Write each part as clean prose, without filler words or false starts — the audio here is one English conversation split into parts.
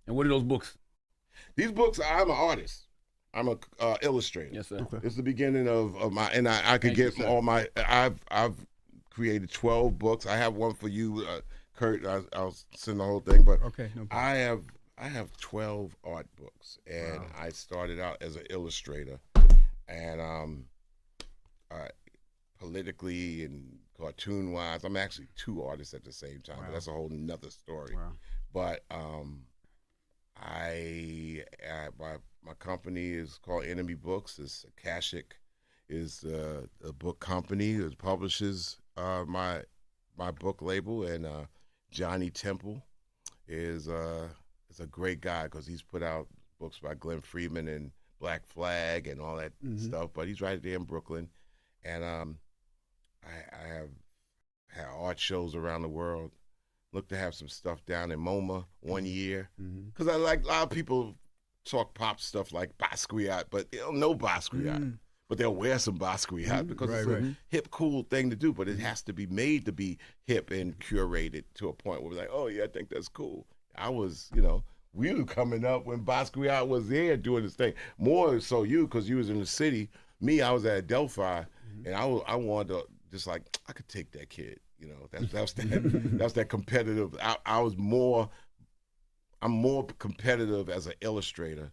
And what are those books? These books, I'm an artist. I'm a illustrator. Yes, sir. Okay. It's the beginning of my, and I could Thank get you, all my. I've created 12 books. I have one for you, Kurt. I'll send the whole thing, but Okay, no problem. I have 12 art books, and I started out as an illustrator, and politically and cartoon wise, I'm actually two artists at the same time. But that's a whole nother story. Wow. But my company is called Enemy Books. It's Akashic is a book company that publishes my book label, and Johnny Temple is a great guy because he's put out books by Glenn Friedman and Black Flag and all that stuff. But he's right there in Brooklyn, and I have had art shows around the world. Look to have some stuff down in MoMA one year, because I like a lot of people talk pop stuff like Basquiat, but they don't know Basquiat. But they'll wear some Basquiat because it's a hip, cool thing to do. But it has to be made to be hip and curated to a point where we're like, oh yeah, I think that's cool. I was, we were coming up when Basquiat was there doing his thing. More so you, because you was in the city. Me, I was at Delphi, and I wanted to just like, I could take that kid. That's that competitive. I'm more competitive as an illustrator,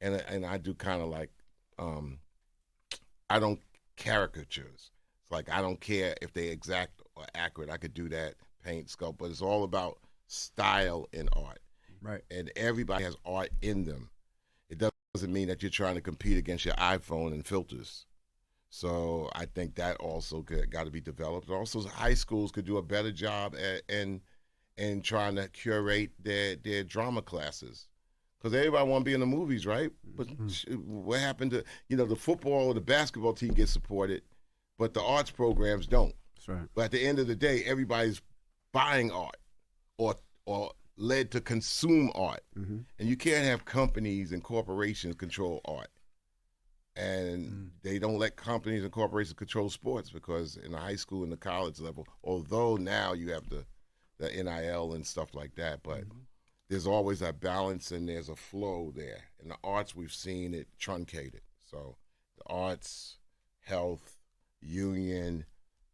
and I do kind of like, I don't caricatures. It's like I don't care if they exact or accurate. I could do that, paint, sculpt, but it's all about style in art. Right. And everybody has art in them. It doesn't mean that you're trying to compete against your iPhone and filters. So I think that also got to be developed. Also, high schools could do a better job in trying to curate their drama classes, because everybody want to be in the movies, right? But what happened to the football or the basketball team gets supported, but the arts programs don't. That's right. But at the end of the day, everybody's buying art or led to consume art, and you can't have companies and corporations control art. And they don't let companies and corporations control sports, because in the high school and the college level, although now you have the NIL and stuff like that, but there's always a balance and there's a flow there. In the arts, we've seen it truncated. So the arts, health, union,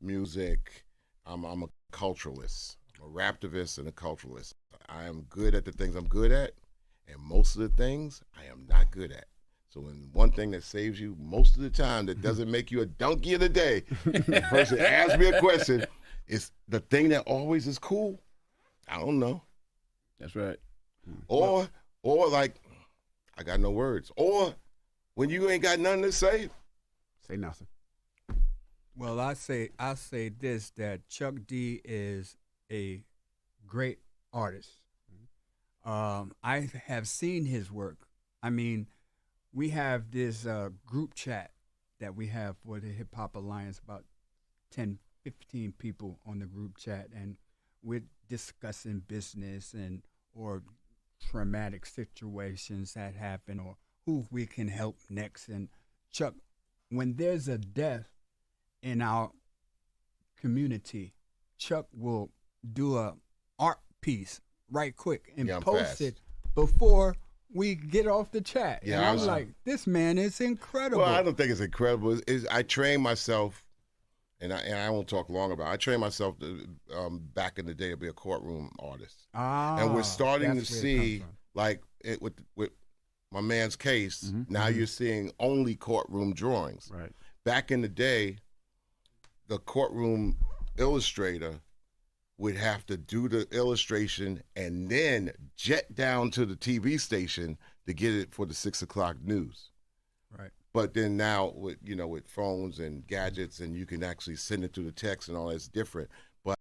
music, I'm a culturalist. I'm a raptivist and a culturalist. I am good at the things I'm good at, and most of the things I am not good at. So when one thing that saves you most of the time that doesn't make you a donkey of the day, the person asks me a question, is the thing that always is cool? I don't know. That's right. Or like, I got no words. Or when you ain't got nothing to say nothing. Well, I say this, that Chuck D is a great artist. I have seen his work. I mean, we have this group chat that we have for the Hip Hop Alliance, about 10, 15 people on the group chat, and we're discussing business or traumatic situations that happen, or who we can help next. And Chuck, when there's a death in our community, Chuck will do a art piece right quick and post it before we get off the chat. Yeah, and I'm like, this man is incredible. Well, I don't think it's incredible. I trained myself, and I won't talk long about it. I trained myself to, back in the day, to be a courtroom artist. And we're starting to see, like with my man's case, now you're seeing only courtroom drawings. Right. Back in the day, the courtroom illustrator would have to do the illustration and then jet down to the TV station to get it for the 6 o'clock news. Right. But then now with phones and gadgets, and you can actually send it through the text and all that's different.